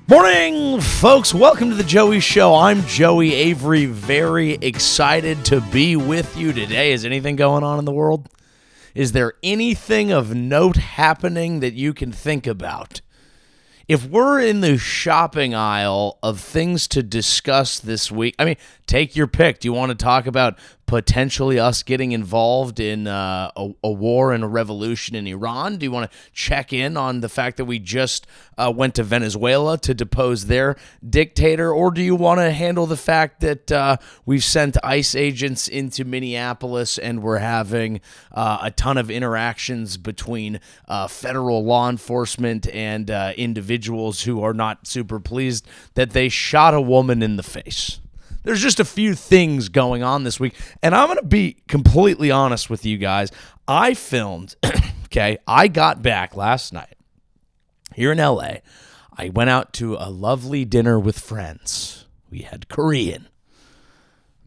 Morning, folks. Welcome to the Joey Show. I'm Joey Avery, very excited to be with you today. Is anything going on in the world? Is there anything of note happening that you can think about? If we're in the shopping aisle of things to discuss this week, I mean, take your pick. Do you want to talk about potentially us getting involved in a war and a revolution in Iran? Do you want to check in on the fact that we just went to Venezuela to depose their dictator? Or do you want to handle the fact that we've sent ICE agents into Minneapolis and we're having a ton of interactions between federal law enforcement and individuals who are not super pleased that they shot a woman in the face? There's just a few things going on this week, and I'm going to be completely honest with you guys. I filmed, I got back last night here in LA. I went out to a lovely dinner with friends. We had Korean.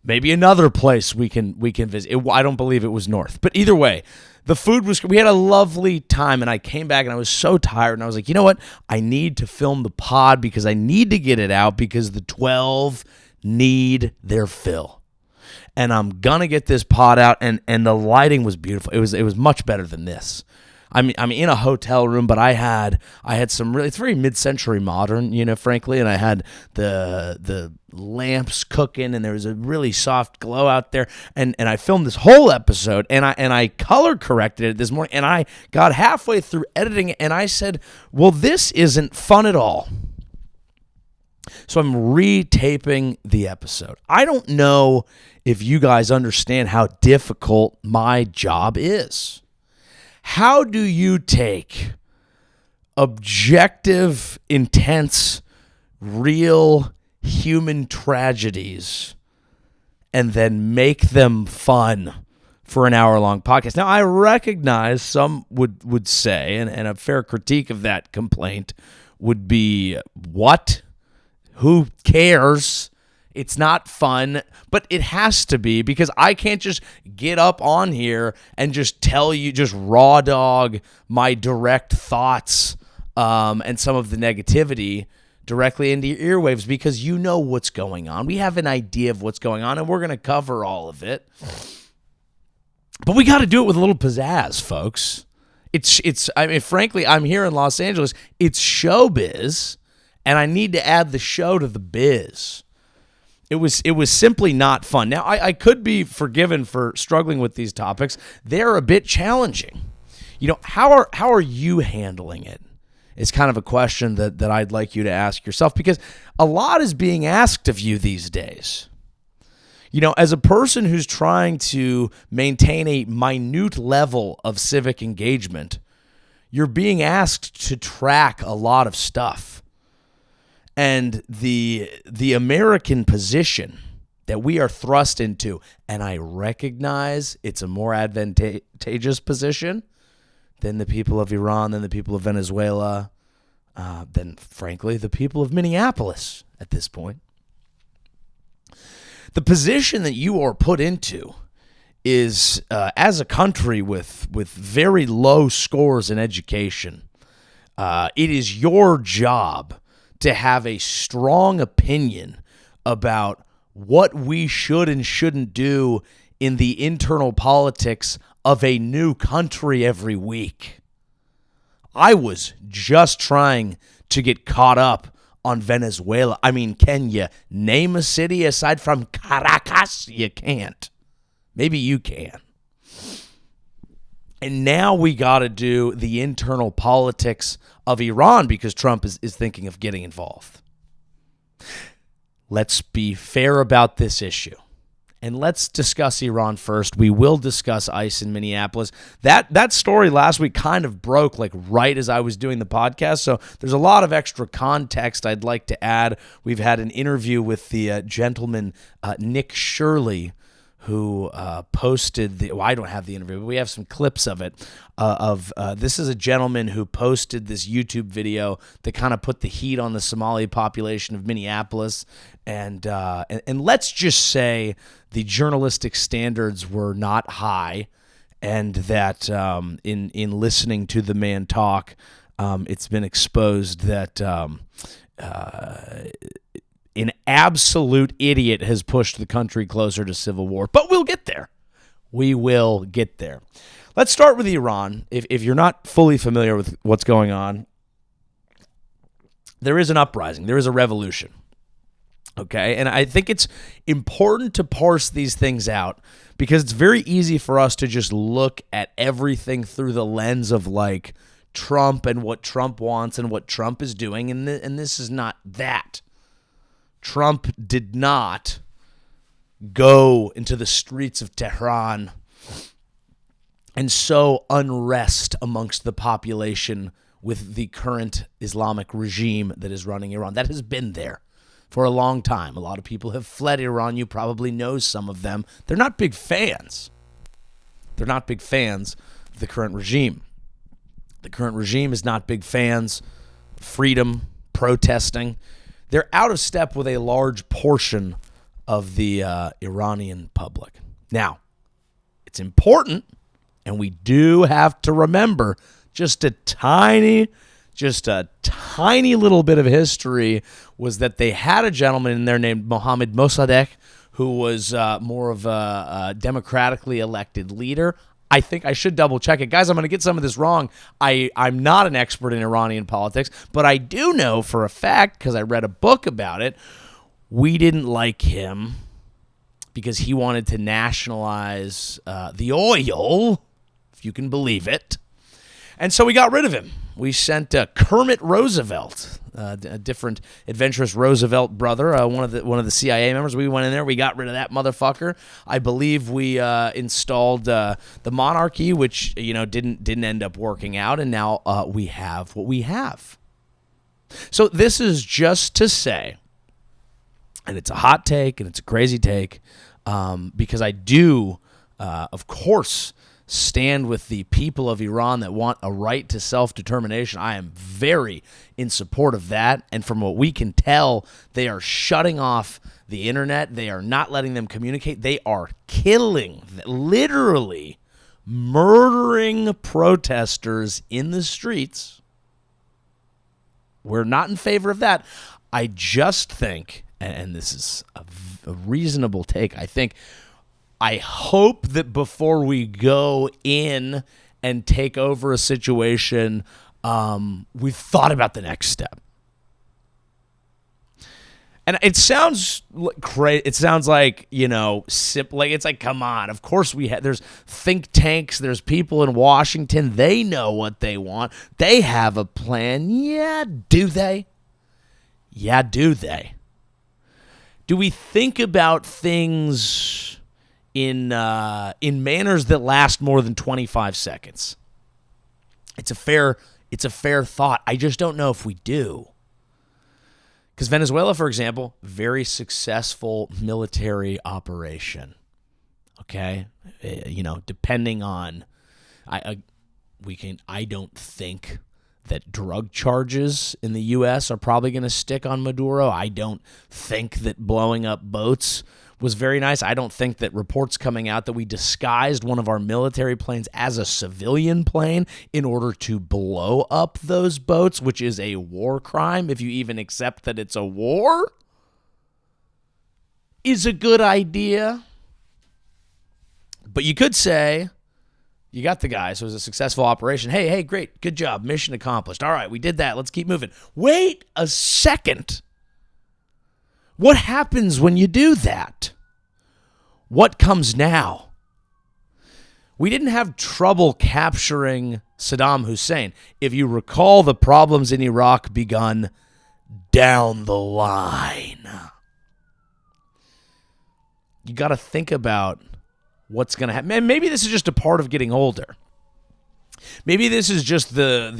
Maybe another place we can visit. I don't believe it was north, but either way, the food was, we had a lovely time, and I came back and I was so tired, and I was like, you know what? I need to film the pod because I need to get it out because the 12 need their fill. And I'm gonna get this pod out, and the lighting was beautiful. It was much better than this. I'm in a hotel room, but I had some really, it's very mid-century modern, frankly, and I had the lamps cooking, and there was a really soft glow out there, and I filmed this whole episode, and I color corrected it this morning, and I got halfway through editing it, and I said, well, this isn't fun at all. So I'm retaping the episode. I don't know if you guys understand how difficult my job is. How do you take objective, intense, real human tragedies and then make them fun for an hour-long podcast? Now, I recognize some would say, and a fair critique of that complaint would be, what? Who cares? It's not fun, but it has to be because I can't just get up on here and just tell you, just raw dog my direct thoughts and some of the negativity directly into your earwaves because you know what's going on. We have an idea of what's going on, and we're going to cover all of it. But we got to do it with a little pizzazz, folks. I mean, frankly, I'm here in Los Angeles. It's showbiz. And I need to add the show to the biz. It was simply not fun. Now, I could be forgiven for struggling with these topics. They're a bit challenging. How are you handling it? It's kind of a question that I'd like you to ask yourself because a lot is being asked of you these days. As a person who's trying to maintain a minute level of civic engagement, you're being asked to track a lot of stuff. And the American position that we are thrust into, and I recognize it's a more advantageous position than the people of Iran, than the people of Venezuela, than, frankly, the people of Minneapolis at this point. The position that you are put into is, as a country with very low scores in education, it is your job to have a strong opinion about what we should and shouldn't do in the internal politics of a new country every week. I was just trying to get caught up on Venezuela. I mean, can you name a city aside from Caracas? You can't. Maybe you can. And now we got to do the internal politics of Iran because Trump is thinking of getting involved. Let's be fair about this issue. And let's discuss Iran first. We will discuss ICE in Minneapolis. That story last week kind of broke like right as I was doing the podcast. So there's a lot of extra context I'd like to add. We've had an interview with the gentleman, Nick Shirley, who posted I don't have the interview, but we have some clips of it. This is a gentleman who posted this YouTube video that kind of put the heat on the Somali population of Minneapolis, and let's just say the journalistic standards were not high, and that in listening to the man talk, it's been exposed that an absolute idiot has pushed the country closer to civil war. But we'll get there. We will get there. Let's start with Iran. If you're not fully familiar with what's going on, there is an uprising. There is a revolution. Okay? And I think it's important to parse these things out because it's very easy for us to just look at everything through the lens of like Trump and what Trump wants and what Trump is doing. And this is not that. Trump did not go into the streets of Tehran and sow unrest amongst the population with the current Islamic regime that is running Iran. That has been there for a long time. A lot of people have fled Iran. You probably know some of them. They're not big fans. They're not big fans of the current regime. The current regime is not big fans of freedom, protesting. They're out of step with a large portion of the Iranian public. Now, it's important, and we do have to remember just a tiny little bit of history was that they had a gentleman in there named Mohammad Mossadegh, who was more of a democratically elected leader. I think I should double check it. Guys, I'm going to get some of this wrong. I'm not an expert in Iranian politics, but I do know for a fact, because I read a book about it, we didn't like him because he wanted to nationalize the oil, if you can believe it. And so we got rid of him. We sent Kermit Roosevelt, a different adventurous Roosevelt brother, one of the CIA members. We went in there. We got rid of that motherfucker. I believe we installed the monarchy, which didn't end up working out, and now we have what we have. So this is just to say, and it's a hot take and it's a crazy take, because I do, of course, stand with the people of Iran that want a right to self-determination. I am very in support of that. And from what we can tell, they are shutting off the internet. They are not letting them communicate. They are killing, literally murdering protesters in the streets. We're not in favor of that. I just think, and this is a reasonable take, I hope that before we go in and take over a situation, we've thought about the next step. And it sounds crazy. It sounds like, like it's like, come on. Of course there's think tanks. There's people in Washington. They know what they want. They have a plan. Yeah, do they? Yeah, do they? Do we think about things in manners that last more than 25 seconds? It's a fair thought. I just don't know if we do. Because Venezuela, for example, very successful military operation. Okay, depending on, I don't think that drug charges in the U.S. are probably going to stick on Maduro. I don't think that blowing up boats was very nice. I don't think that reports coming out that we disguised one of our military planes as a civilian plane in order to blow up those boats, which is a war crime, if you even accept that it's a war, is a good idea. But you could say, you got the guy, so it was a successful operation. Hey, great, good job, mission accomplished. All right, we did that. Let's keep moving. Wait a second. What happens when you do that? What comes now? We didn't have trouble capturing Saddam Hussein. If you recall, the problems in Iraq begun down the line. You got to think about what's going to happen. And maybe this is just a part of getting older. Maybe this is just the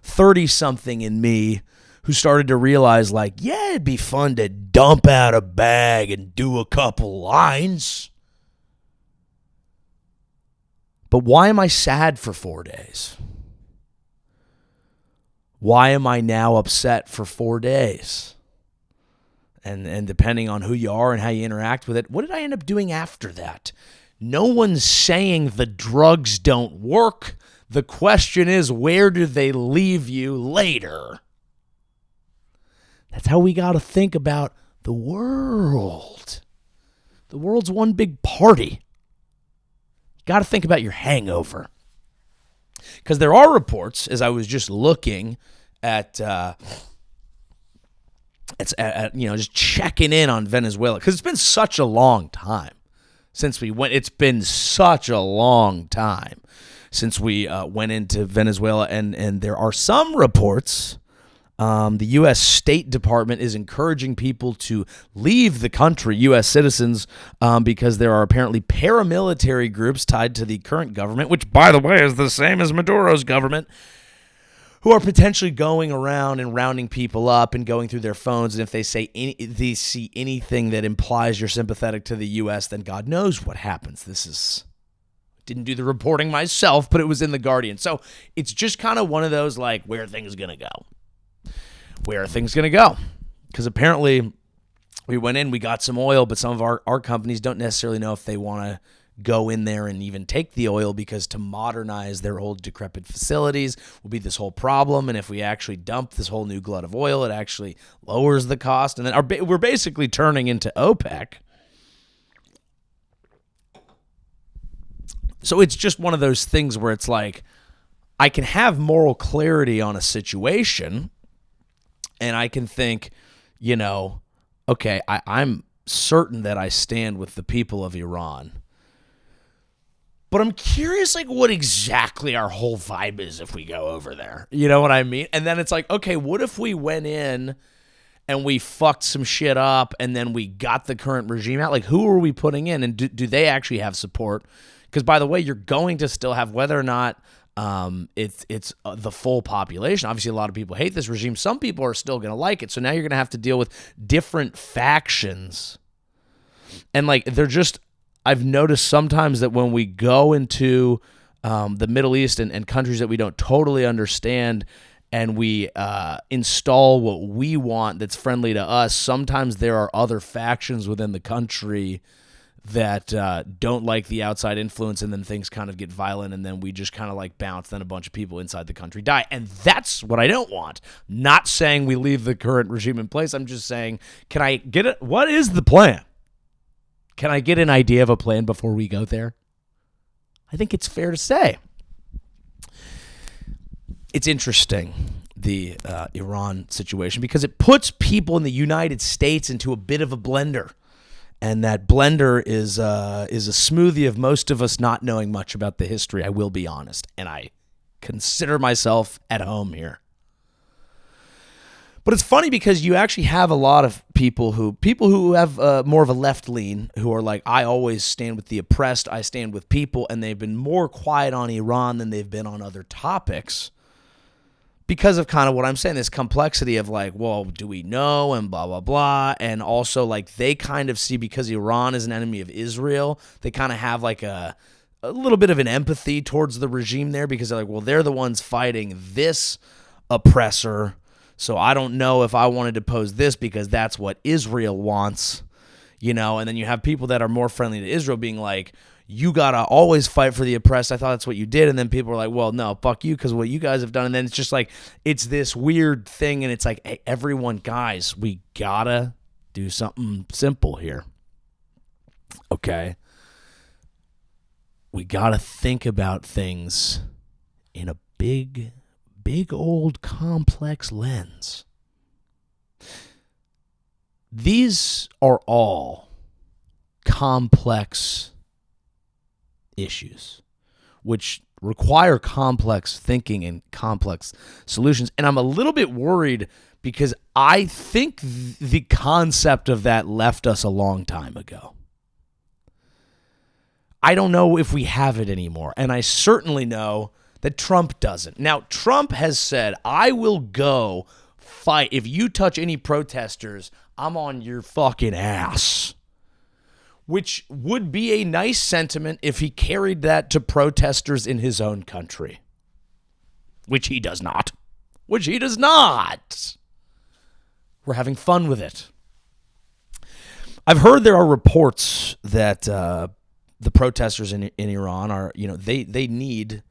30-something in me who started to realize, it'd be fun to dump out a bag and do a couple lines. But why am I sad for 4 days? Why am I now upset for 4 days? And depending on who you are and how you interact with it, what did I end up doing after that? No one's saying the drugs don't work. The question is, where do they leave you later? That's how we got to think about the world. The world's one big party. You got to think about your hangover. Because there are reports, as I was just looking at just checking in on Venezuela, because it's been such a long time since we went. It's been such a long time since we went into Venezuela, and there are some reports. The U.S. State Department is encouraging people to leave the country, U.S. citizens, because there are apparently paramilitary groups tied to the current government, which, by the way, is the same as Maduro's government, who are potentially going around and rounding people up and going through their phones. And if they they see anything that implies you're sympathetic to the U.S., then God knows what happens. Didn't do the reporting myself, but it was in The Guardian. So it's just kind of one of those, like, where are things going to go? Where are things going to go? Because apparently we went in, we got some oil, but some of our companies don't necessarily know if they want to go in there and even take the oil, because to modernize their old decrepit facilities will be this whole problem. And if we actually dump this whole new glut of oil, it actually lowers the cost. And then we're basically turning into OPEC. So it's just one of those things where it's like, I can have moral clarity on a situation, and I can think, okay, I'm certain that I stand with the people of Iran. But I'm curious, like, what exactly our whole vibe is if we go over there. You know what I mean? And then it's like, okay, what if we went in and we fucked some shit up and then we got the current regime out? Like, who are we putting in? And do they actually have support? Because, by the way, you're going to still have, whether or not it's the full population. Obviously, a lot of people hate this regime. Some people are still going to like it. So now you're going to have to deal with different factions. And, like, they're just... I've noticed sometimes that when we go into the Middle East and countries that we don't totally understand, and we install what we want that's friendly to us, sometimes there are other factions within the country that don't like the outside influence, and then things kind of get violent, and then we just kind of like bounce, then a bunch of people inside the country die. And that's what I don't want. Not saying we leave the current regime in place. I'm just saying, can I get it? What is the plan? Can I get an idea of a plan before we go there? I think it's fair to say. It's interesting, the Iran situation, because it puts people in the United States into a bit of a blender. And that blender is a smoothie of most of us not knowing much about the history, I will be honest. And I consider myself at home here. But it's funny because you actually have a lot of people who have more of a left lean, who are like, I always stand with the oppressed, I stand with people, and they've been more quiet on Iran than they've been on other topics because of kind of what I'm saying, this complexity of like, well, do we know, and blah, blah, blah. And also, like, they kind of see, because Iran is an enemy of Israel, they kind of have like a little bit of an empathy towards the regime there, because they're like, well, they're the ones fighting this oppressor. So I don't know if I wanted to pose this because that's what Israel wants, and then you have people that are more friendly to Israel being like, you got to always fight for the oppressed. I thought that's what you did. And then people are like, well, no, fuck you, because what you guys have done. And then it's just like, it's this weird thing. And it's like, hey, everyone, guys, we got to do something simple here. Okay. We got to think about things in a big old complex lens. These are all complex issues which require complex thinking and complex solutions. And I'm a little bit worried because I think the concept of that left us a long time ago. I don't know if we have it anymore. And I certainly know that Trump doesn't. Now, Trump has said, I will go fight. If you touch any protesters, I'm on your fucking ass. Which would be a nice sentiment if he carried that to protesters in his own country. Which he does not. We're having fun with it. I've heard there are reports that the protesters in Iran are, they need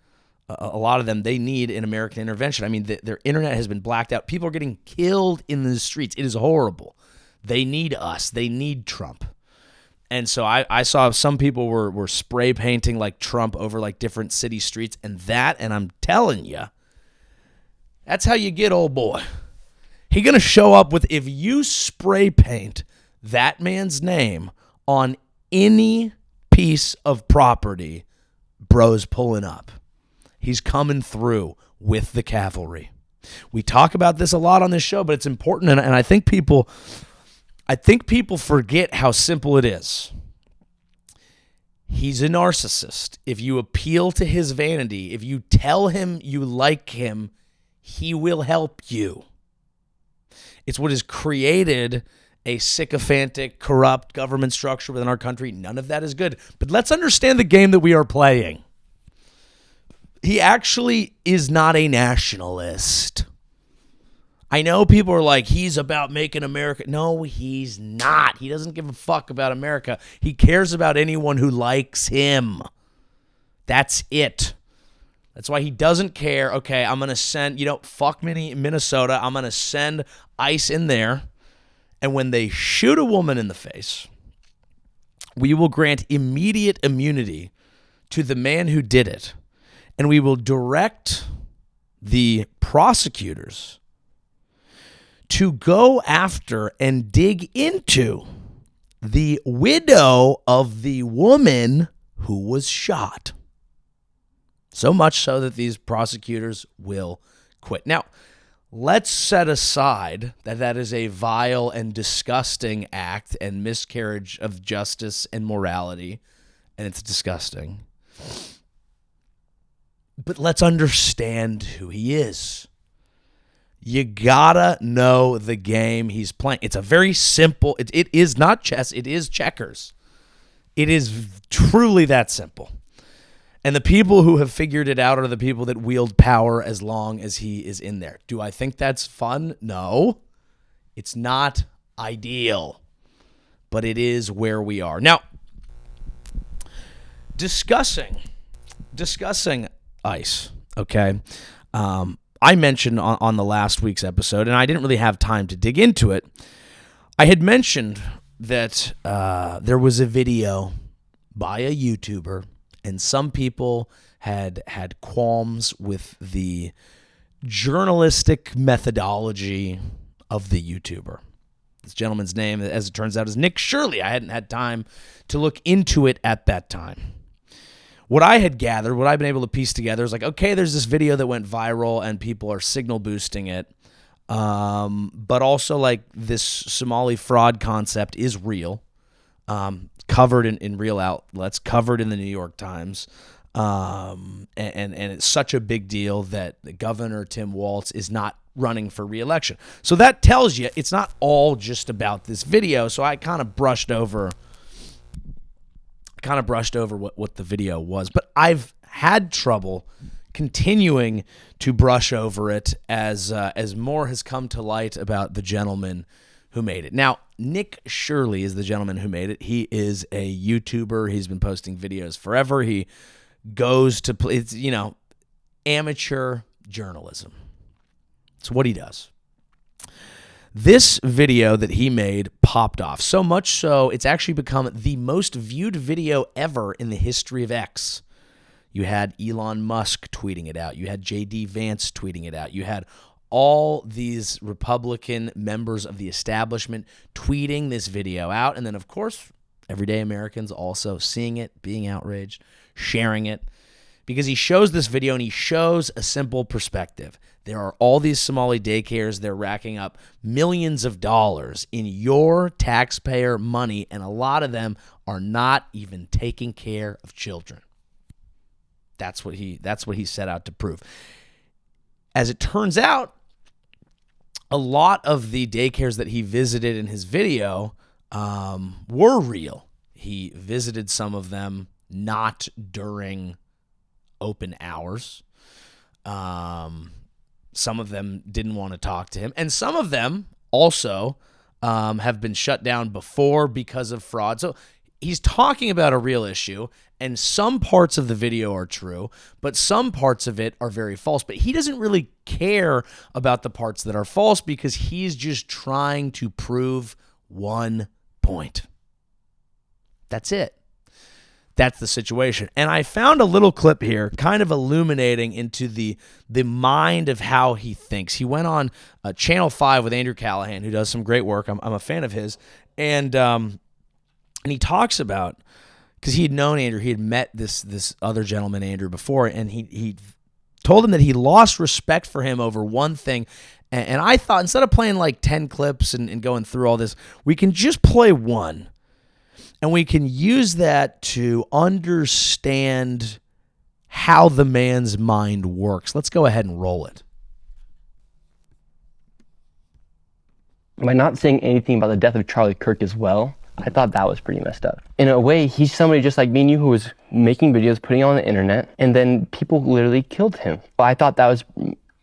a lot of them, they need an American intervention. I mean, their internet has been blacked out. People are getting killed in the streets. It is horrible. They need us. They need Trump. And so I saw some people were spray painting like Trump over like different city streets, and I'm telling you, that's how you get old boy. He gonna show up with, if you spray paint that man's name on any piece of property, bro's pulling up. He's coming through with the cavalry. We talk about this a lot on this show, but it's important, and I think people forget how simple it is. He's a narcissist. If you appeal to his vanity, if you tell him you like him, he will help you. It's what has created a sycophantic, corrupt government structure within our country. None of that is good. But let's understand the game that we are playing. He actually is not a nationalist. I know people are like, he's about making America. No, he's not. He doesn't give a fuck about America. He cares about anyone who likes him. That's it. That's why he doesn't care. Okay, I'm going to send, fuck Minnesota. I'm going to send ICE in there. And when they shoot a woman in the face, we will grant immediate immunity to the man who did it. And we will direct the prosecutors to go after and dig into the widow of the woman who was shot. So much so that these prosecutors will quit. Now, let's set aside that is a vile and disgusting act and miscarriage of justice and morality, and it's disgusting. But let's understand who he is. You gotta know the game he's playing. It's a very simple, it is not chess, it is checkers. It is truly that simple. And the people who have figured it out are the people that wield power as long as he is in there. Do I think that's fun? No. It's not ideal. But it is where we are. Now, discussing ICE, okay? I mentioned on the last week's episode, and I didn't really have time to dig into it. I had mentioned that there was a video by a YouTuber, and some people had qualms with the journalistic methodology of the YouTuber. This gentleman's name, as it turns out, is Nick Shirley. I hadn't had time to look into it at that time. What I had gathered, what I've been able to piece together is like, okay, there's this video that went viral and people are signal boosting it. But also like this Somali fraud concept is real. Covered in real outlets, covered in the New York Times. And it's such a big deal that Governor Tim Walz is not running for re-election. So that tells you it's not all just about this video. So I kind of brushed over what the video was, but I've had trouble continuing to brush over it as more has come to light about the gentleman who made it. Now, Nick Shirley is the gentleman who made it. He is a YouTuber. He's been posting videos forever. He goes to play, it's, amateur journalism. It's what he does. This video that he made popped off, so much so it's actually become the most viewed video ever in the history of X. You had Elon Musk tweeting it out. You had J.D. Vance tweeting it out. You had all these Republican members of the establishment tweeting this video out. And then, of course, everyday Americans also seeing it, being outraged, sharing it. Because he shows this video and he shows a simple perspective. There are all these Somali daycares. They're racking up millions of dollars in your taxpayer money, and a lot of them are not even taking care of children. That's what he set out to prove. As it turns out, a lot of the daycares that he visited in his video were real. He visited some of them not during open hours. Some of them didn't want to talk to him. And some of them also have been shut down before because of fraud. So he's talking about a real issue, and some parts of the video are true, but some parts of it are very false. But he doesn't really care about the parts that are false because he's just trying to prove one point. That's it. That's the situation. And I found a little clip here kind of illuminating into the mind of how he thinks. He went on Channel 5 with Andrew Callahan, who does some great work. I'm a fan of his. And he talks about, because he had known Andrew, he had met this other gentleman, Andrew, before, and he told him that he lost respect for him over one thing. And I thought, instead of playing like 10 clips and going through all this, we can just play one. And we can use that to understand how the man's mind works. Let's go ahead and roll it. By not saying anything about the death of Charlie Kirk as well, I thought that was pretty messed up. In a way, he's somebody just like me and you who was making videos, putting it on the internet, and then people literally killed him. I thought that was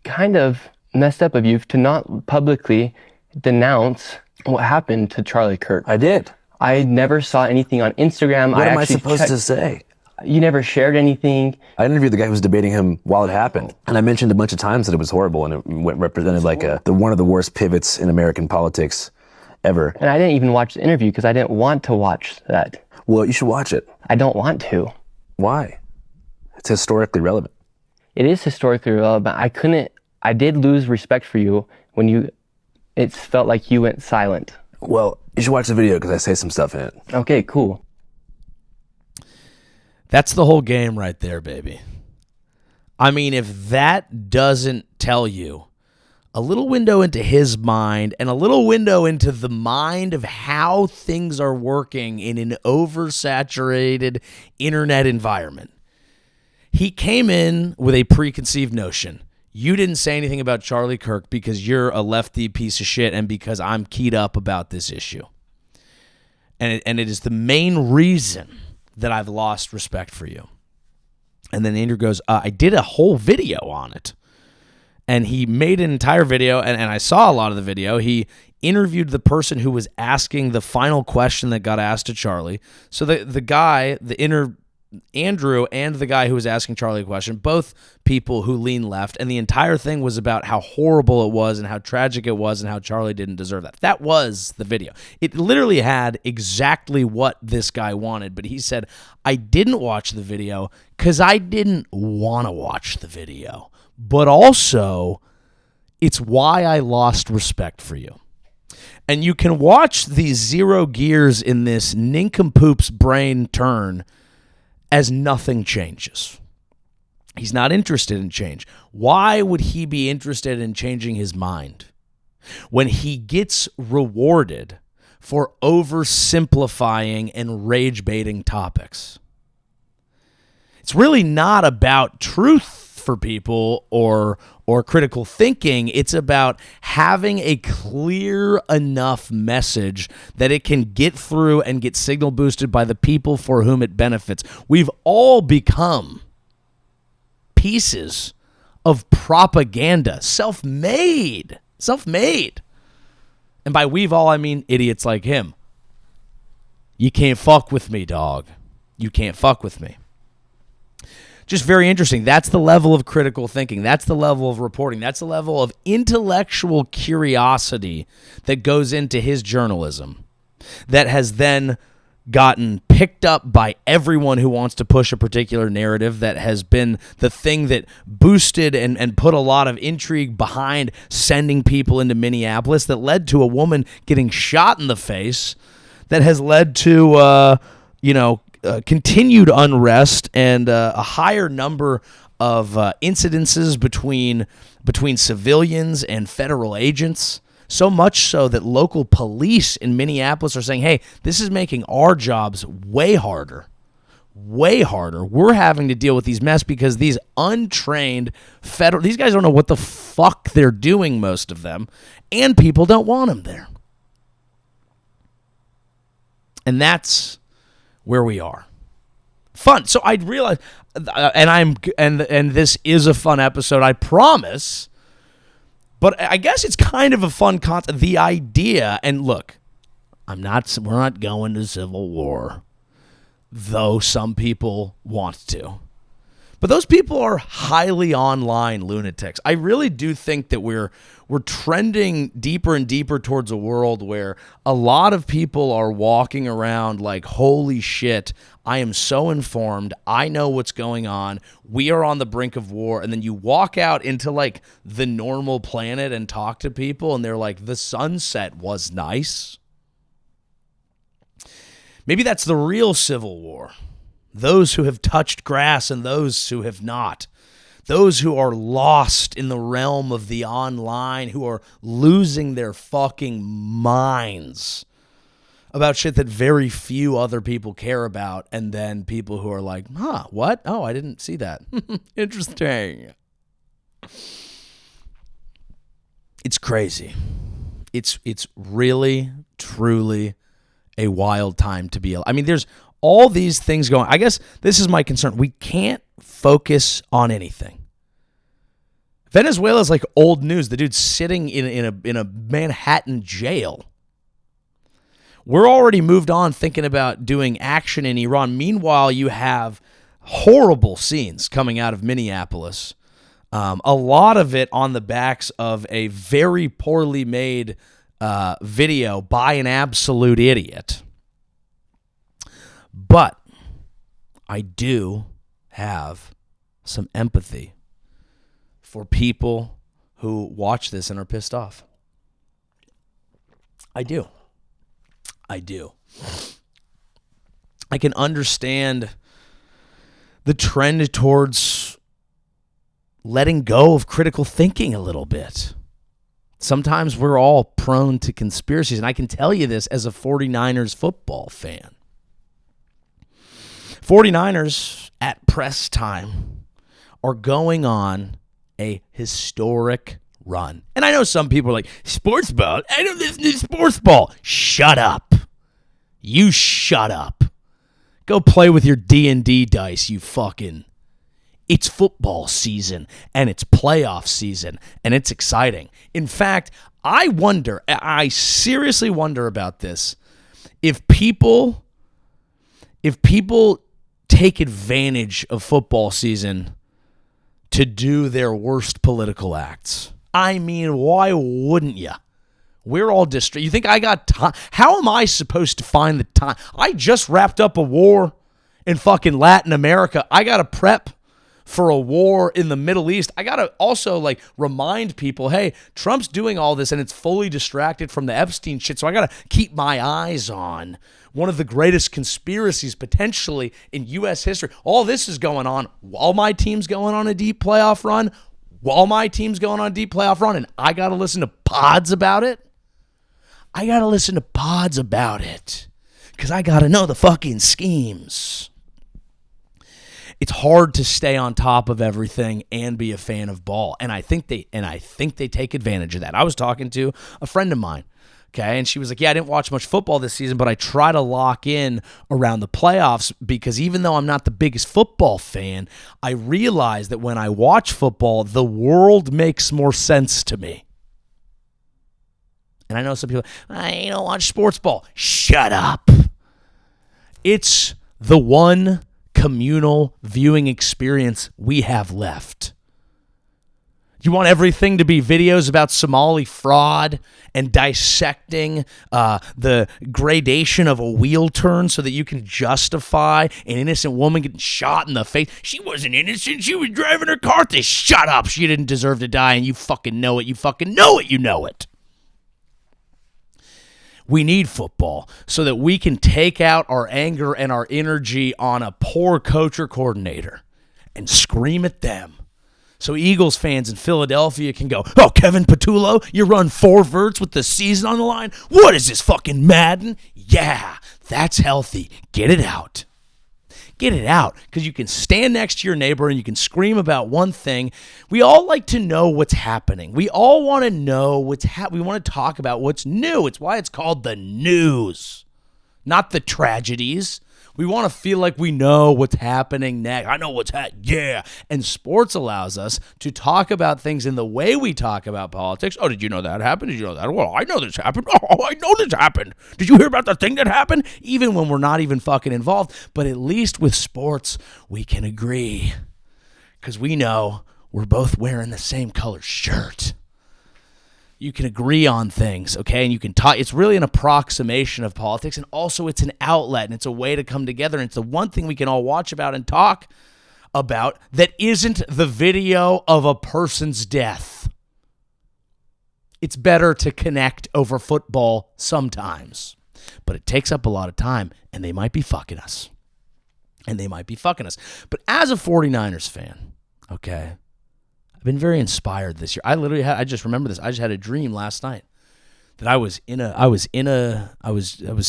kind of messed up of you to not publicly denounce what happened to Charlie Kirk. I did. I never saw anything on Instagram. What am I supposed to say? You never shared anything. I interviewed the guy who was debating him while it happened. And I mentioned a bunch of times that it was horrible and it represented like one of the worst pivots in American politics ever. And I didn't even watch the interview because I didn't want to watch that. Well, you should watch it. I don't want to. Why? It's historically relevant. It is historically relevant. I did lose respect for you when it felt like you went silent. Well, you should watch the video because I say some stuff in it. Okay, cool. That's the whole game right there, baby. I mean, if that doesn't tell you a little window into his mind and a little window into the mind of how things are working in an oversaturated internet environment. He came in with a preconceived notion. You didn't say anything about Charlie Kirk because you're a lefty piece of shit and because I'm keyed up about this issue. And it is the main reason that I've lost respect for you. And then Andrew goes, I did a whole video on it. And he made an entire video, and I saw a lot of the video. He interviewed the person who was asking the final question that got asked to Charlie. So Andrew and the guy who was asking Charlie a question, both people who lean left, and the entire thing was about how horrible it was and how tragic it was and how Charlie didn't deserve that. That was the video. It literally had exactly what this guy wanted, but he said, I didn't watch the video because I didn't want to watch the video, but also it's why I lost respect for you. And you can watch these zero gears in this nincompoop's brain turn as nothing changes. He's not interested in change. Why would he be interested in changing his mind when he gets rewarded for oversimplifying and rage-baiting topics? It's really not about truth for people or critical thinking. It's about having a clear enough message that it can get through and get signal boosted by the people for whom it benefits. We've all become pieces of propaganda, self-made. And by we've all, I mean idiots like him. You can't fuck with me, dog. You can't fuck with me. Just very interesting. That's the level of critical thinking. That's the level of reporting. That's the level of intellectual curiosity that goes into his journalism that has then gotten picked up by everyone who wants to push a particular narrative, that has been the thing that boosted and put a lot of intrigue behind sending people into Minneapolis, that led to a woman getting shot in the face, that has led to, continued unrest and a higher number of incidences between civilians and federal agents. So much so that local police in Minneapolis are saying, hey, this is making our jobs way harder. We're having to deal with these mess because these untrained these guys don't know what the fuck they're doing, most of them, and people don't want them there. And that's where we are. Fun. So I realized, and this is a fun episode, I promise. But I guess it's kind of a fun concept. The idea, and look, we're not going to civil war. though some people want to. But those people are highly online lunatics. I really do think that we're trending deeper and deeper towards a world where a lot of people are walking around like, holy shit, I am so informed. I know what's going on. We are on the brink of war. And then you walk out into like the normal planet and talk to people and they're like, the sunset was nice. Maybe that's the real civil war. Those who have touched grass and those who have not. Those who are lost in the realm of the online, who are losing their fucking minds about shit that very few other people care about. And then people who are like, what? Oh, I didn't see that. Interesting. It's crazy. It's really, truly a wild time to be. I mean, there's all these things going. I guess this is my concern. We can't focus on anything. Venezuela is like old news. The dude's sitting in a Manhattan jail. We're already moved on thinking about doing action in Iran. Meanwhile, you have horrible scenes coming out of Minneapolis. A lot of it on the backs of a very poorly made video by an absolute idiot. But I do have some empathy for people who watch this and are pissed off. I do. I can understand the trend towards letting go of critical thinking a little bit. Sometimes we're all prone to conspiracies, and I can tell you this as a 49ers football fan. 49ers at press time are going on a historic run. And I know some people are like, sports ball? I don't listen to sports ball. Shut up. You shut up. Go play with your D&D dice, you fucking... It's football season, and it's playoff season, and it's exciting. In fact, I seriously wonder about this. If people take advantage of football season to do their worst political acts. I mean, why wouldn't you? We're all distracted. You think I got time? How am I supposed to find the time? I just wrapped up a war in fucking Latin America. I got to prep for a war in the Middle East. I got to also like remind people, hey, Trump's doing all this and it's fully distracted from the Epstein shit. So I got to keep my eyes on one of the greatest conspiracies potentially in U.S. history. All this is going on while my team's going on a deep playoff run, and I got to listen to pods about it. Because I got to know the fucking schemes. It's hard to stay on top of everything and be a fan of ball. And I think they take advantage of that. I was talking to a friend of mine, okay, and she was like, yeah, I didn't watch much football this season, but I try to lock in around the playoffs because even though I'm not the biggest football fan, I realize that when I watch football, the world makes more sense to me. And I know some people, I don't watch sports ball. Shut up. It's the one communal viewing experience we have left. You want everything to be videos about Somali fraud and dissecting the gradation of a wheel turn so that you can justify an innocent woman getting shot in the face. She wasn't innocent. She was driving her car. Shut up. She didn't deserve to die, and you fucking know it. You fucking know it. You know it. We need football so that we can take out our anger and our energy on a poor coach or coordinator and scream at them. So Eagles fans in Philadelphia can go, oh, Kevin Patullo, you run 4 verts with the season on the line? What is this, fucking Madden? Yeah, that's healthy. Get it out. Get it out, because you can stand next to your neighbor and you can scream about one thing. We all like to know what's happening. We all want to know what's happening. We want to talk about what's new. It's why it's called the news, not the tragedies. We want to feel like we know what's happening next. I know what's happening. Yeah. And sports allows us to talk about things in the way we talk about politics. Oh, did you know that happened? Did you know that? Well, I know this happened. Oh, I know this happened. Did you hear about the thing that happened? Even when we're not even fucking involved. But at least with sports, we can agree. Because we know we're both wearing the same color shirt. You can agree on things, okay? And you can talk. It's really an approximation of politics, and also it's an outlet, and it's a way to come together, and it's the one thing we can all watch about and talk about that isn't the video of a person's death. It's better to connect over football sometimes, but it takes up a lot of time, and they might be fucking us. But as a 49ers fan, okay, been very inspired this year. I just remember this. I just had a dream last night that I was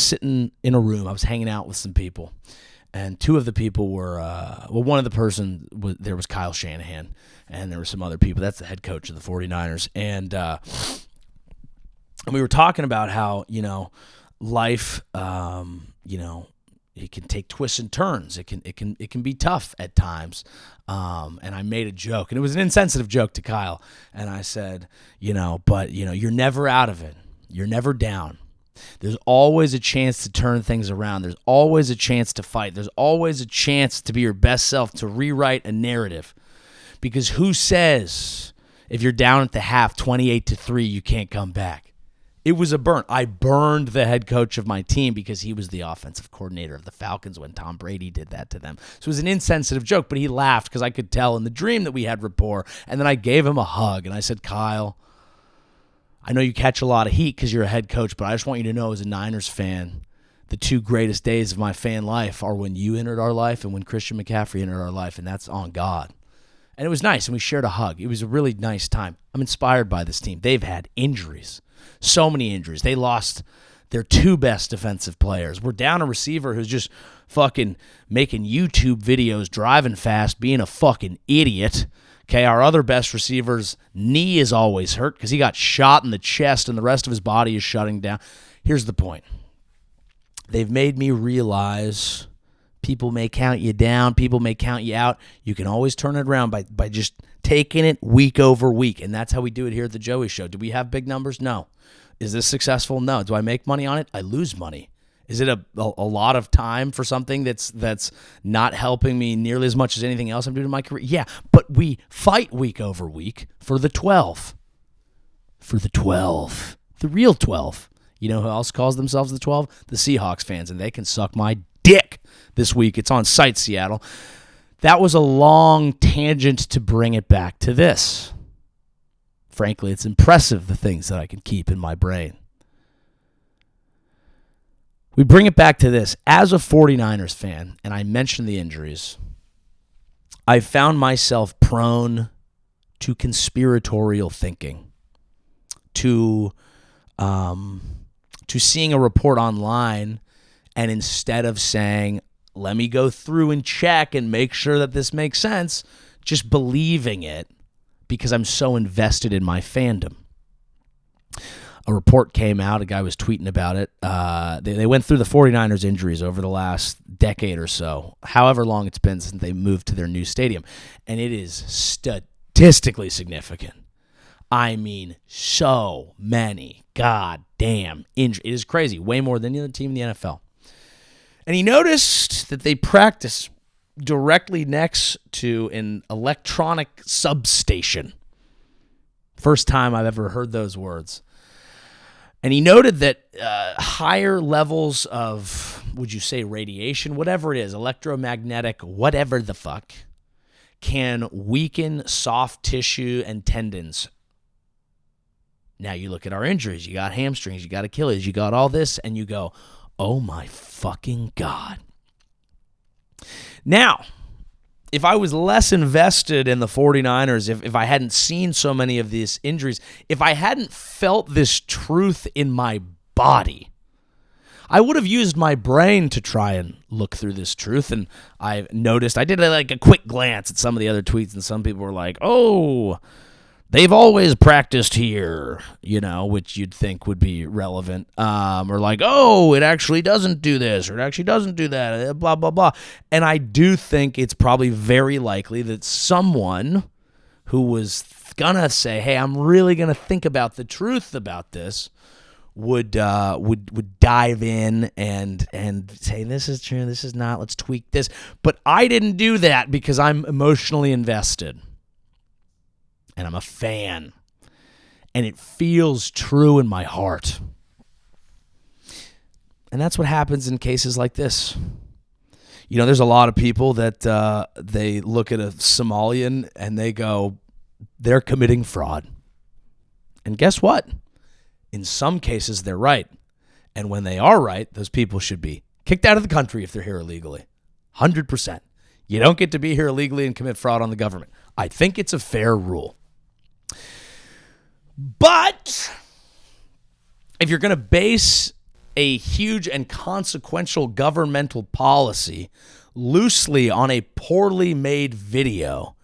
sitting in a room. I was hanging out with some people, and two of the people were one of the person was Kyle Shanahan, and there were some other people. That's the head coach of the 49ers, and we were talking about how life, it can take twists and turns. It can be tough at times. And I made a joke, and it was an insensitive joke to Kyle. And I said, but you're never out of it. You're never down. There's always a chance to turn things around. There's always a chance to fight. There's always a chance to be your best self, to rewrite a narrative. Because who says if you're down at the half 28-3, you can't come back? It was a burn. I burned the head coach of my team because he was the offensive coordinator of the Falcons when Tom Brady did that to them. So it was an insensitive joke, but he laughed because I could tell in the dream that we had rapport. And then I gave him a hug, and I said, Kyle, I know you catch a lot of heat because you're a head coach, but I just want you to know as a Niners fan, the two greatest days of my fan life are when you entered our life and when Christian McCaffrey entered our life, and that's on God. And it was nice, and we shared a hug. It was a really nice time. I'm inspired by this team. They've had injuries. So many injuries. They lost their two best defensive players. We're down a receiver who's just fucking making YouTube videos, driving fast, being a fucking idiot. Okay, our other best receiver's knee is always hurt because he got shot in the chest and the rest of his body is shutting down. Here's the point. They've made me realize people may count you down, people may count you out. You can always turn it around by just taking it week over week, and that's how we do it here at the Joey Show. Do we have big numbers? No. Is this successful? No. Do I make money on it? I lose money. Is it a lot of time for something that's not helping me nearly as much as anything else I'm doing in my career? Yeah, but we fight week over week for the 12. For the 12. The real 12. You know who else calls themselves the 12? The Seahawks fans, and they can suck my dick this week. It's on site, Seattle. That was a long tangent to bring it back to this. Frankly, it's impressive the things that I can keep in my brain. We bring it back to this. As a 49ers fan, and I mentioned the injuries, I found myself prone to conspiratorial thinking, to seeing a report online, and instead of saying, let me go through and check and make sure that this makes sense, just believing it because I'm so invested in my fandom. A report came out. A guy was tweeting about it. They went through the 49ers injuries over the last decade or so, however long it's been since they moved to their new stadium. And it is statistically significant. I mean, so many goddamn injuries. It is crazy. Way more than any other team in the NFL. And he noticed that they practice directly next to an electronic substation. First time I've ever heard those words. And he noted that higher levels of, would you say radiation, whatever it is, electromagnetic, whatever the fuck, can weaken soft tissue and tendons. Now you look at our injuries. You got hamstrings, you got Achilles, you got all this, and you go, oh my fucking God. Now, if I was less invested in the 49ers, if I hadn't seen so many of these injuries, if I hadn't felt this truth in my body, I would have used my brain to try and look through this truth. And I noticed, I did like a quick glance at some of the other tweets, and some people were like, oh, they've always practiced here, which you'd think would be relevant. Or like, oh, it actually doesn't do this, or it actually doesn't do that, blah, blah, blah. And I do think it's probably very likely that someone who was gonna say, hey, I'm really gonna think about the truth about this, would dive in and say, this is true, this is not, let's tweak this. But I didn't do that because I'm emotionally invested. And I'm a fan. And it feels true in my heart. And that's what happens in cases like this. There's a lot of people that they look at a Somalian and they go, they're committing fraud. And guess what? In some cases, they're right. And when they are right, those people should be kicked out of the country if they're here illegally. 100%. You don't get to be here illegally and commit fraud on the government. I think it's a fair rule. But if you're going to base a huge and consequential governmental policy loosely on a poorly made video,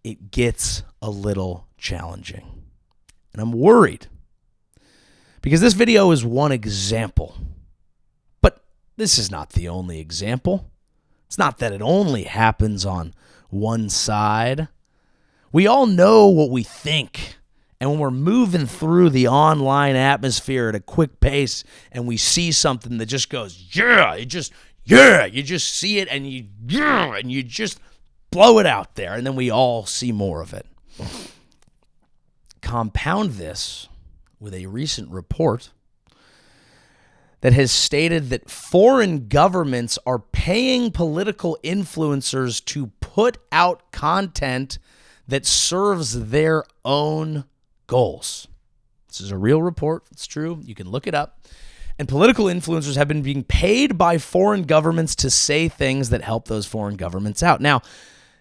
it gets a little challenging. And I'm worried because this video is one example. But this is not the only example. It's not that it only happens on one side. We all know what we think. And when we're moving through the online atmosphere at a quick pace and we see something that just goes, you just see it and you just blow it out there. And then we all see more of it. Compound this with a recent report that has stated that foreign governments are paying political influencers to put out content that serves their own goals. This is a real report. It's true. You can look it up. And political influencers have been being paid by foreign governments to say things that help those foreign governments out. Now,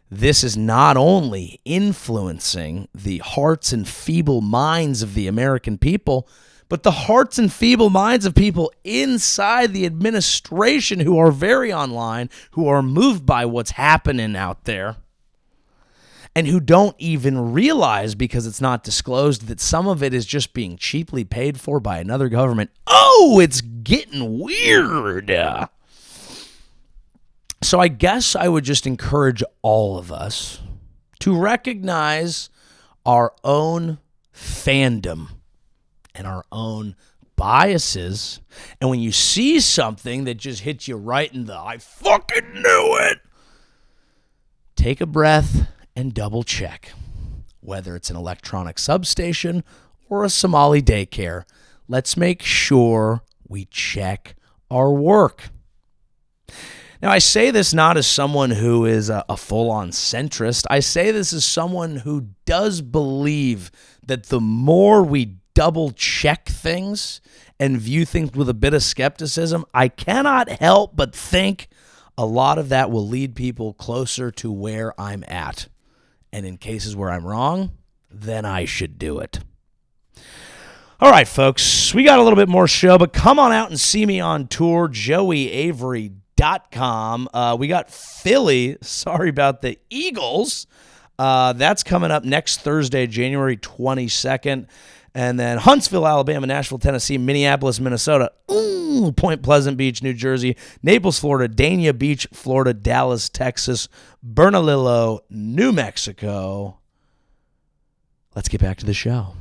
this is not only influencing the hearts and feeble minds of the American people, but the hearts and feeble minds of people inside the administration who are very online, who are moved by what's happening out there, and who don't even realize, because it's not disclosed, that some of it is just being cheaply paid for by another government. Oh, it's getting weird. So I guess I would just encourage all of us to recognize our own fandom and our own biases. And when you see something that just hits you right in the, I fucking knew it, take a breath and double check whether it's an electronic substation or a Somali daycare. Let's make sure we check our work. Now, I say this not as someone who is a full-on centrist. I say this as someone who does believe that the more we double check things and view things with a bit of skepticism, I cannot help but think a lot of that will lead people closer to where I'm at. And in cases where I'm wrong, then I should do it. All right, folks, we got a little bit more show, but come on out and see me on tour, JoeyAvery.com. We got Philly, sorry about the Eagles. That's coming up next Thursday, January 22nd. And then Huntsville, Alabama, Nashville, Tennessee, Minneapolis, Minnesota, Point Pleasant Beach, New Jersey, Naples, Florida, Dania Beach, Florida, Dallas, Texas, Bernalillo, New Mexico. Let's get back to the show.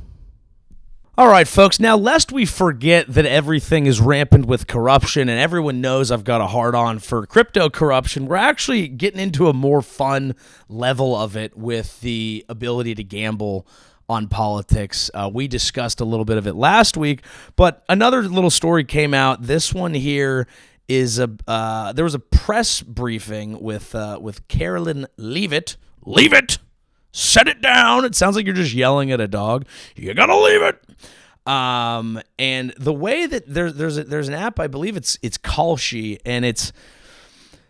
All right, folks. Now, lest we forget that everything is rampant with corruption and everyone knows I've got a hard-on for crypto corruption, we're actually getting into a more fun level of it with the ability to gamble on politics. We discussed a little bit of it last week, but another little story came out. This one here is there was a press briefing with Carolyn Leavitt. Leave it! Set it down! It sounds like you're just yelling at a dog. You gotta leave it! And the way that there's an app, I believe it's Kalshi, and it's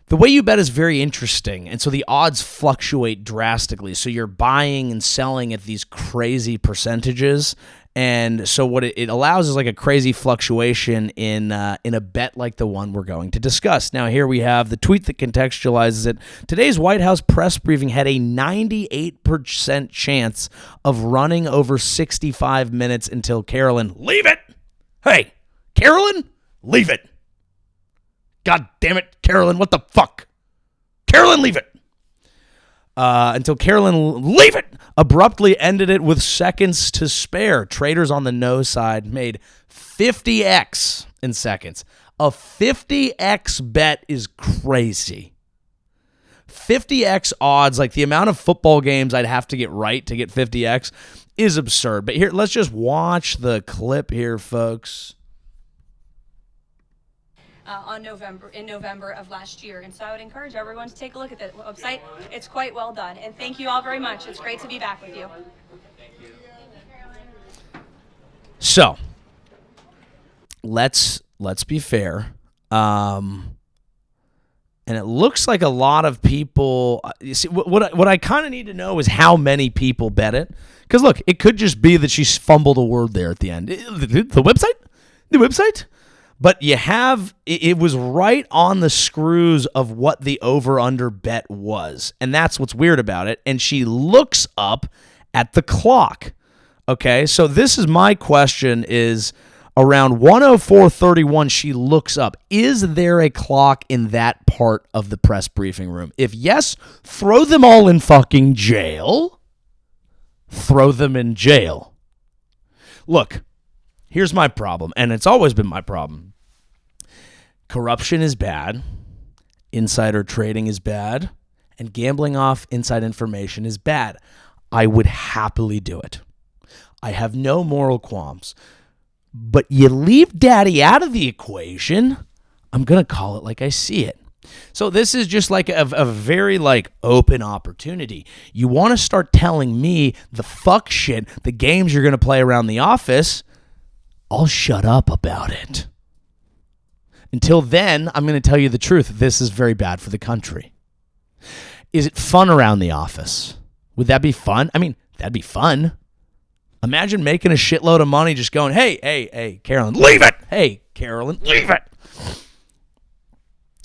the way you bet is very interesting, and so the odds fluctuate drastically. So you're buying and selling at these crazy percentages, And so what it allows is like a crazy fluctuation in a bet like the one we're going to discuss. Now, here we have the tweet that contextualizes it. Today's White House press briefing had a 98% chance of running over 65 minutes until Carolyn, leave it! Hey, Carolyn, leave it! God damn it, Carolyn, what the fuck? Carolyn, leave it! Until Carolyn, leave it, abruptly ended it with seconds to spare. Traders on the no side made 50x in seconds. A 50x bet is crazy. 50x odds, like the amount of football games I'd have to get right to get 50x is absurd. But here, let's just watch the clip here, folks. In November of last year. And so I would encourage everyone to take a look at the website. It's quite well done. And thank you all very much. It's great to be back with you. So, let's be fair. And it looks like a lot of people, you see, what I kind of need to know is how many people bet it. Because look, it could just be that she fumbled a word there at the end. The website? But you have, it was right on the screws of what the over-under bet was. And that's what's weird about it. And she looks up at the clock. Okay, so this is my question is, around 1:04:31, she looks up. Is there a clock in that part of the press briefing room? If yes, throw them all in fucking jail. Throw them in jail. Look, here's my problem, and it's always been my problem. Corruption is bad, insider trading is bad, and gambling off inside information is bad. I would happily do it. I have no moral qualms. But you leave daddy out of the equation, I'm going to call it like I see it. So this is just like a very like open opportunity. You want to start telling me the fuck shit, the games you're going to play around the office, I'll shut up about it. Until then, I'm going to tell you the truth. This is very bad for the country. Is it fun around the office? Would that be fun? I mean, that'd be fun. Imagine making a shitload of money just going, hey, Carolyn, leave it. Hey, Carolyn, leave it.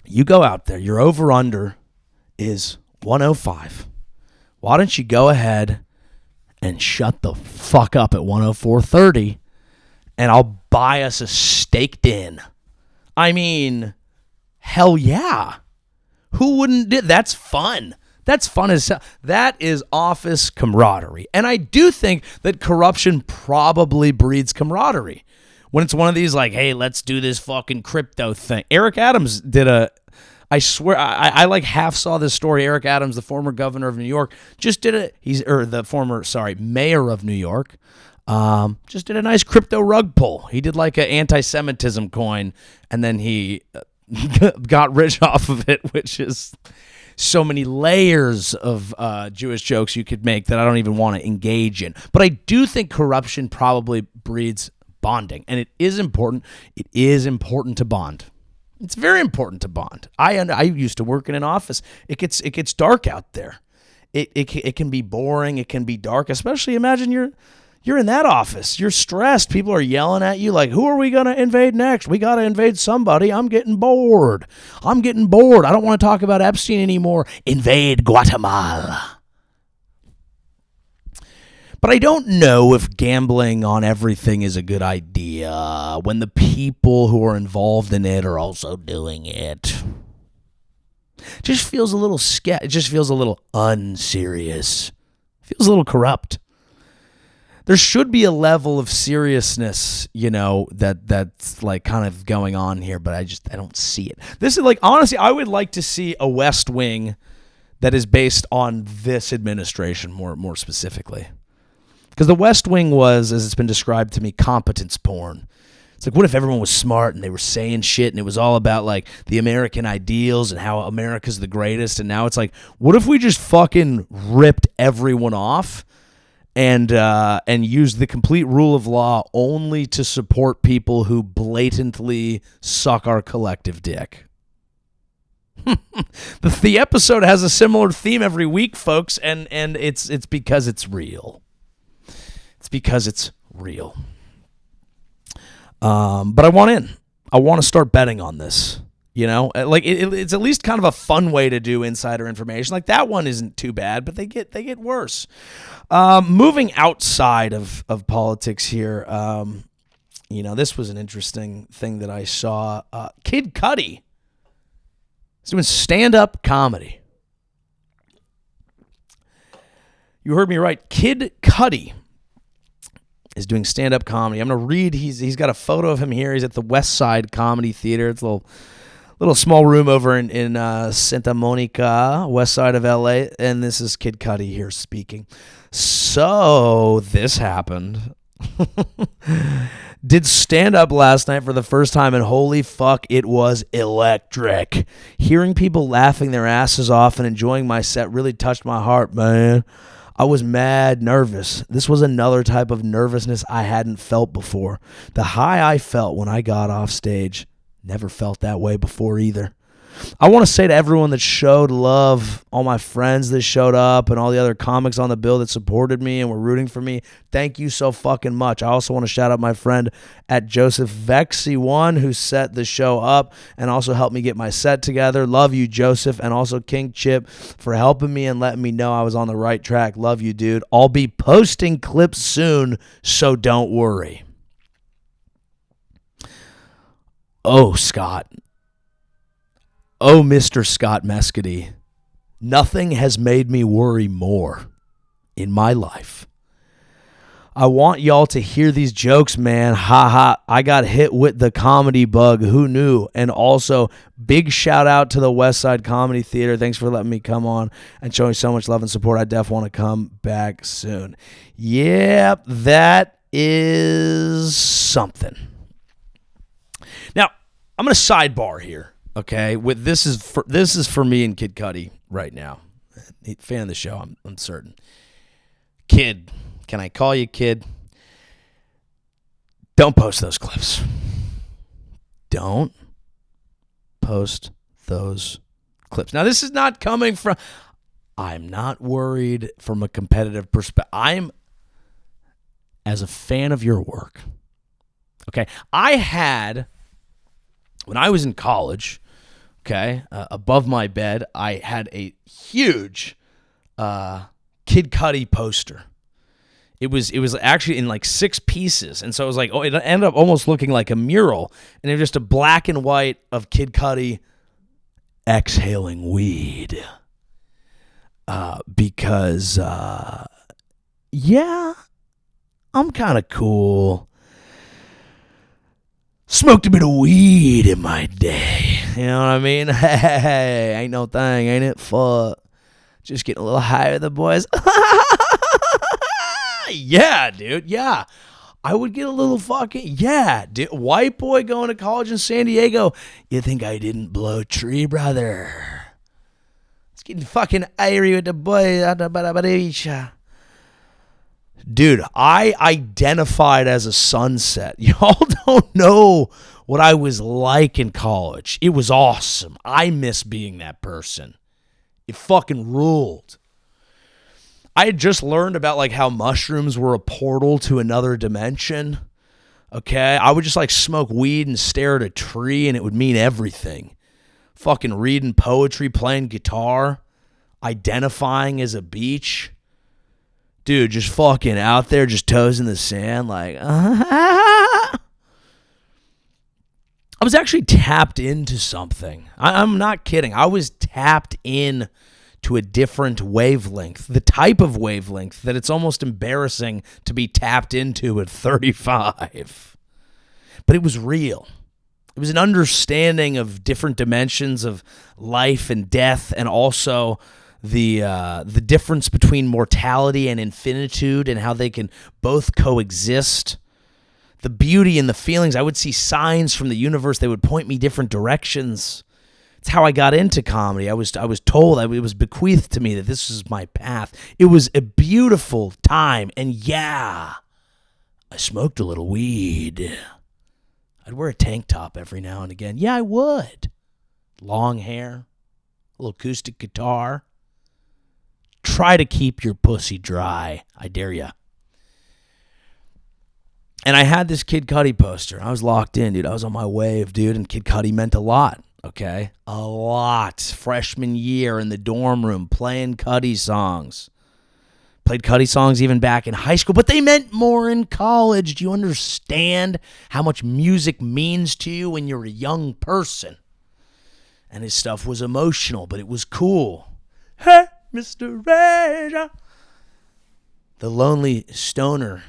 You go out there. Your over-under is 105. Why don't you go ahead and shut the fuck up at 104:30, and I'll buy us a steak din. I mean, hell yeah. Who wouldn't do? That's fun. That's fun as hell. That is office camaraderie. And I do think that corruption probably breeds camaraderie. When it's one of these like, hey, let's do this fucking crypto thing. Eric Adams did I swear, I like half saw this story. Eric Adams, the former governor of New York, just did mayor of New York. Just did a nice crypto rug pull. He did like an anti-Semitism coin, and then he got rich off of it, which is so many layers of Jewish jokes you could make that I don't even want to engage in. But I do think corruption probably breeds bonding, and it is important. It is important to bond. It's very important to bond. I used to work in an office. It gets dark out there. It can be boring. It can be dark. Especially imagine you're in that office. You're stressed. People are yelling at you like, who are we going to invade next? We got to invade somebody. I'm getting bored. I don't want to talk about Epstein anymore. Invade Guatemala. But I don't know if gambling on everything is a good idea when the people who are involved in it are also doing it. It just feels a little it just feels a little unserious. It feels a little corrupt. There should be a level of seriousness, that's like kind of going on here, but I don't see it. This is like, honestly, I would like to see a West Wing that is based on this administration more specifically. Because the West Wing was, as it's been described to me, competence porn. It's like, what if everyone was smart and they were saying shit and it was all about like the American ideals and how America's the greatest, and now it's like, what if we just fucking ripped everyone off and used the complete rule of law only to support people who blatantly suck our collective dick? The episode has a similar theme every week, folks, and it's because it's real. It's because it's real. But I want in. I want to start betting on this. Like it's at least kind of a fun way to do insider information. Like that one isn't too bad, but they get worse. Moving outside of politics here, this was an interesting thing that I saw. Kid Cudi is doing stand-up comedy. You heard me right. Kid Cudi is doing stand-up comedy. I'm going to read. He's got a photo of him here. He's at the West Side Comedy Theater. It's a little small room over in Santa Monica, west side of LA. And this is Kid Cudi here speaking. So this happened. Did stand-up last night for the first time, and holy fuck, it was electric. Hearing people laughing their asses off and enjoying my set really touched my heart, man. I was mad nervous. This was another type of nervousness I hadn't felt before. The high I felt when I got off stage, never felt that way before either. I want to say to everyone that showed love, all my friends that showed up, and all the other comics on the bill that supported me and were rooting for me, thank you so fucking much. I also want to shout out my friend at Joseph Vexy1 who set the show up and also helped me get my set together. Love you, Joseph, and also King Chip for helping me and letting me know I was on the right track. Love you, dude. I'll be posting clips soon, so don't worry. Oh, Scott. Oh, Mr. Scott Mescudi, nothing has made me worry more in my life. I want y'all to hear these jokes, man. Ha ha. I got hit with the comedy bug. Who knew? And also, big shout out to the West Side Comedy Theater. Thanks for letting me come on and showing so much love and support. I definitely want to come back soon. Yep, that is something. Now, I'm going to sidebar here. Okay, this is for me and Kid Cudi right now. Fan of the show, I'm certain. Kid, can I call you Kid? Don't post those clips. Don't post those clips. Now, this is not coming from. I'm not worried from a competitive perspective. I'm as a fan of your work. Okay, when I was in college. Okay, above my bed, I had a huge Kid Cudi poster. It was actually in like 6 pieces, and so it was like, it ended up almost looking like a mural, and it was just a black and white of Kid Cudi exhaling weed. Because I'm kind of cool. Smoked a bit of weed in my day. You know what I mean? Hey, ain't no thing, ain't it? Fuck. Just getting a little high with the boys. Yeah, dude. Yeah. I would get a little fucking, dude. White boy going to college in San Diego. You think I didn't blow a tree, brother? It's getting fucking airy with the boys. Dude, I identified as a sunset. Y'all don't know what I was like in college. It was awesome. I miss being that person. It fucking ruled. I had just learned about like how mushrooms were a portal to another dimension. Okay? I would just like smoke weed and stare at a tree and it would mean everything. Fucking reading poetry, playing guitar, identifying as a beach. Dude, just fucking out there, just toes in the sand, like, I was actually tapped into something. I'm not kidding. I was tapped in to a different wavelength, the type of wavelength that it's almost embarrassing to be tapped into at 35. But it was real. It was an understanding of different dimensions of life and death, and also the difference between mortality and infinitude and how they can both coexist. The beauty and the feelings. I would see signs from the universe. They would point me different directions. It's how I got into comedy. I was told, it was bequeathed to me that this was my path. It was a beautiful time. And I smoked a little weed. I'd wear a tank top every now and again. Yeah, I would. Long hair, a little acoustic guitar. Try to keep your pussy dry. I dare ya. And I had this Kid Cudi poster. I was locked in, dude. I was on my wave, dude. And Kid Cudi meant a lot, okay? A lot. Freshman year in the dorm room playing Cudi songs. Played Cudi songs even back in high school, but they meant more in college. Do you understand how much music means to you when you're a young person? And his stuff was emotional, but it was cool. Hey, Mr. Razor. The lonely stoner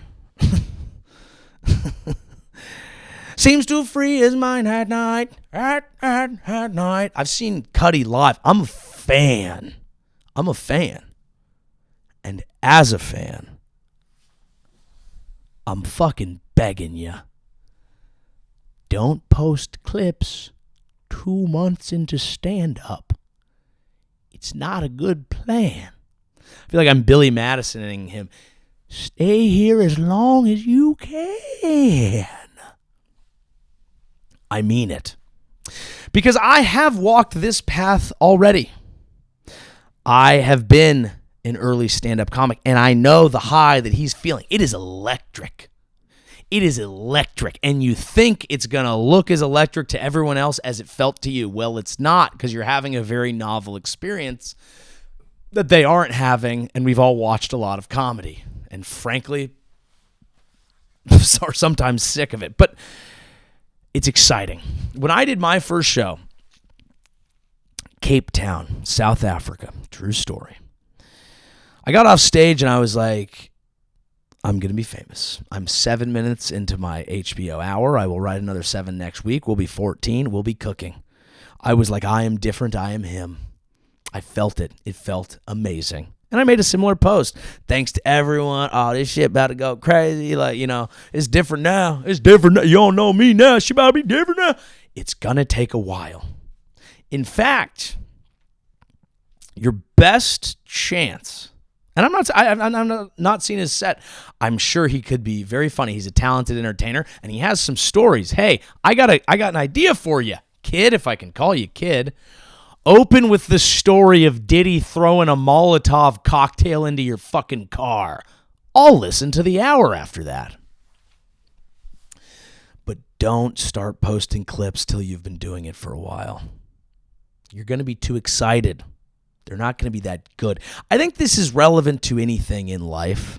seems to free his mind at night, at night. I've seen Cudi live. I'm a fan. And as a fan, I'm fucking begging you. Don't post clips 2 months into stand-up. It's not a good plan. I feel like I'm Billy Madisoning him. Stay here as long as you can. I mean it. Because I have walked this path already. I have been an early stand-up comic, and I know the high that he's feeling. It is electric. It is electric, and you think it's going to look as electric to everyone else as it felt to you. Well, it's not, because you're having a very novel experience that they aren't having, and we've all watched a lot of comedy, and frankly, are sometimes sick of it, but it's exciting. When I did my first show, Cape Town, South Africa, true story, I got off stage and I was like, I'm going to be famous. I'm 7 minutes into my HBO hour. I will write another 7 next week. We'll be 14. We'll be cooking. I was like, I am different. I am him. I felt it. It felt amazing. And I made a similar post. Thanks to everyone. Oh, this shit about to go crazy. Like, it's different now. It's different now. You don't know me now. She about to be different now. It's going to take a while. In fact, your best chance, and I'm not seeing his set. I'm sure he could be very funny. He's a talented entertainer, and he has some stories. Hey, I got an idea for you, kid, if I can call you kid. Open with the story of Diddy throwing a Molotov cocktail into your fucking car. I'll listen to the hour after that. But don't start posting clips till you've been doing it for a while. You're going to be too excited. They're not going to be that good. I think this is relevant to anything in life.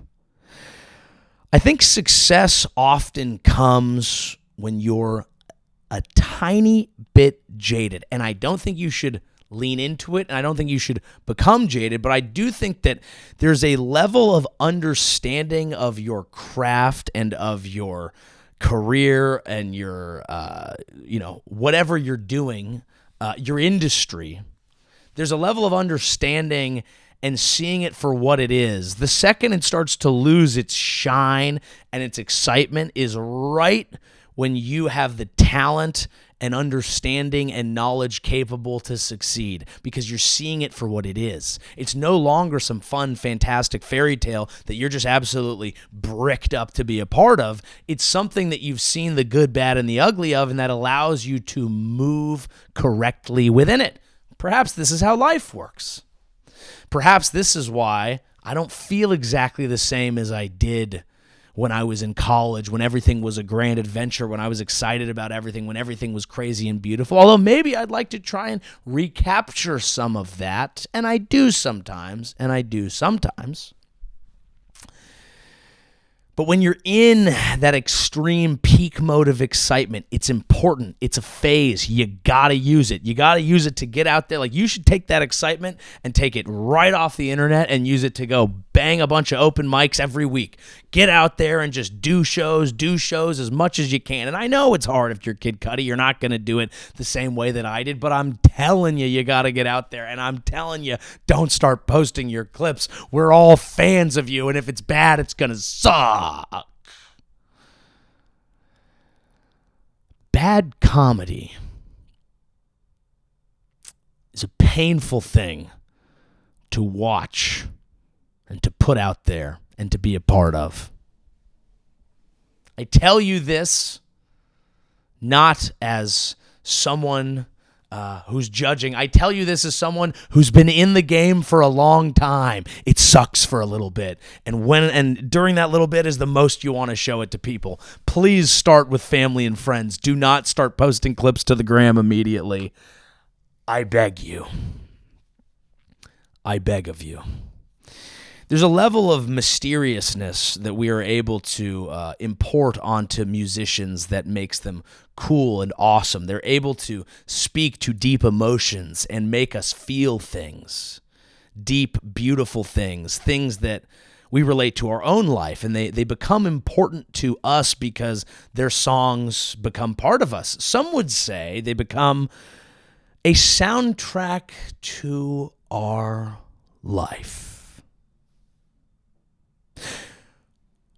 I think success often comes when you're a tiny bit jaded. And I don't think you should lean into it, and I don't think you should become jaded, but I do think that there's a level of understanding of your craft and of your career and your, whatever you're doing, your industry. There's a level of understanding and seeing it for what it is. The second it starts to lose its shine and its excitement is right when you have the talent and understanding and knowledge capable to succeed, because you're seeing it for what it is. It's no longer some fun, fantastic fairy tale that you're just absolutely bricked up to be a part of. It's something that you've seen the good, bad, and the ugly of, and that allows you to move correctly within it. Perhaps this is how life works. Perhaps this is why I don't feel exactly the same as I did when I was in college, when everything was a grand adventure, when I was excited about everything, when everything was crazy and beautiful. Although maybe I'd like to try and recapture some of that, and I do sometimes. But when you're in that extreme peak mode of excitement, it's important. It's a phase. You got to use it. You got to use it to get out there. Like, you should take that excitement and take it right off the internet and use it to go bang a bunch of open mics every week. Get out there and just do shows as much as you can. And I know it's hard if you're Kid Cudi. You're not going to do it the same way that I did, but I'm telling you, you got to get out there. And I'm telling you, don't start posting your clips. We're all fans of you, and if it's bad, it's going to suck. Bad comedy is a painful thing to watch and to put out there and to be a part of. I tell you this not as someone who's judging. I tell you this as someone who's been in the game for a long time. It sucks for a little bit. And during that little bit is the most you want to show it to people. Please start with family and friends. Do not start posting clips to the gram immediately. I beg you. I beg of you. There's a level of mysteriousness that we are able to import onto musicians that makes them cool and awesome. They're able to speak to deep emotions and make us feel things, deep, beautiful things, things that we relate to our own life, and they become important to us because their songs become part of us. Some would say they become a soundtrack to our life.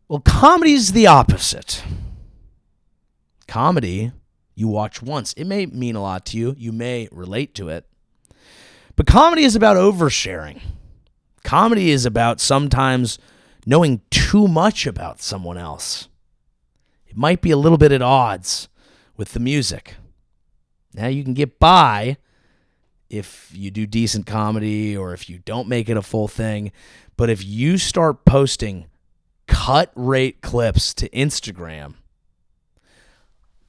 Well, comedy's the opposite. Comedy, you watch once. It may mean a lot to you. You may relate to it. But comedy is about oversharing. Comedy is about sometimes knowing too much about someone else. It might be a little bit at odds with the music. Now, you can get by if you do decent comedy or if you don't make it a full thing. But if you start posting cut rate clips to Instagram,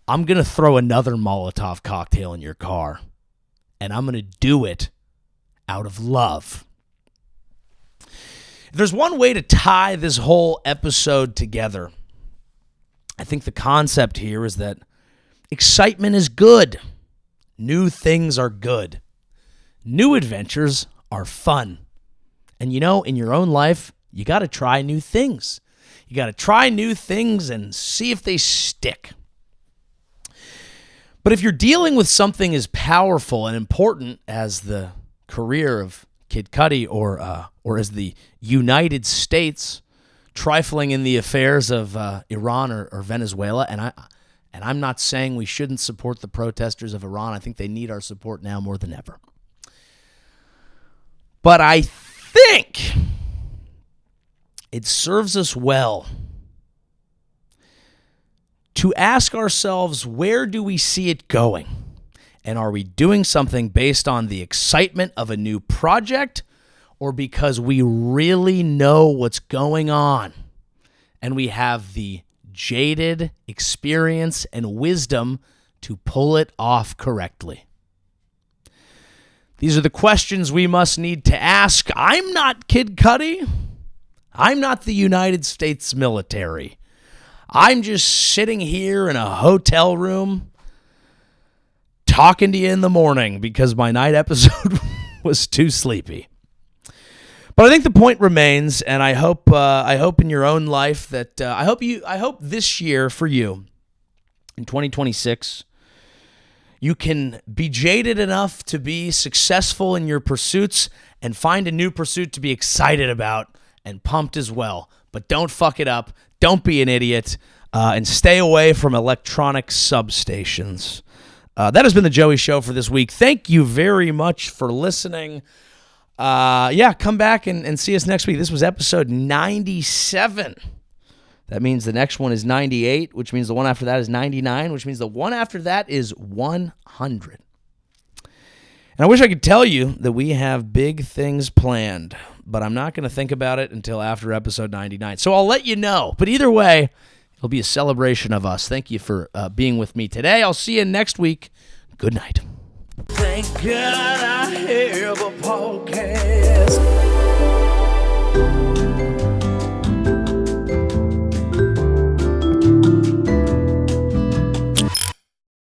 I'm going to throw another Molotov cocktail in your car, and I'm going to do it out of love. If there's one way to tie this whole episode together, I think the concept here is that excitement is good. New things are good. New adventures are fun. And in your own life, you got to try new things. You got to try new things and see if they stick. But if you're dealing with something as powerful and important as the career of Kid Cudi or as the United States trifling in the affairs of Iran or Venezuela, and I'm not saying we shouldn't support the protesters of Iran. I think they need our support now more than ever. But I think it serves us well to ask ourselves, where do we see it going? And are we doing something based on the excitement of a new project or because we really know what's going on and we have the jaded experience and wisdom to pull it off correctly? These are the questions we must need to ask. I'm not Kid Cudi. I'm not the United States military. I'm just sitting here in a hotel room talking to you in the morning because my night episode was too sleepy. But I think the point remains, and I hope in your own life that I hope this year for you in 2026 you can be jaded enough to be successful in your pursuits and find a new pursuit to be excited about and pumped as well. But don't fuck it up. Don't be an idiot. And stay away from electronic substations. That has been the Joey Show for this week. Thank you very much for listening. Come back and see us next week. This was episode 97. That means the next one is 98, which means the one after that is 99, which means the one after that is 100. And I wish I could tell you that we have big things planned, but I'm not going to think about it until after episode 99. So I'll let you know. But either way, it'll be a celebration of us. Thank you for being with me today. I'll see you next week. Good night. Thank God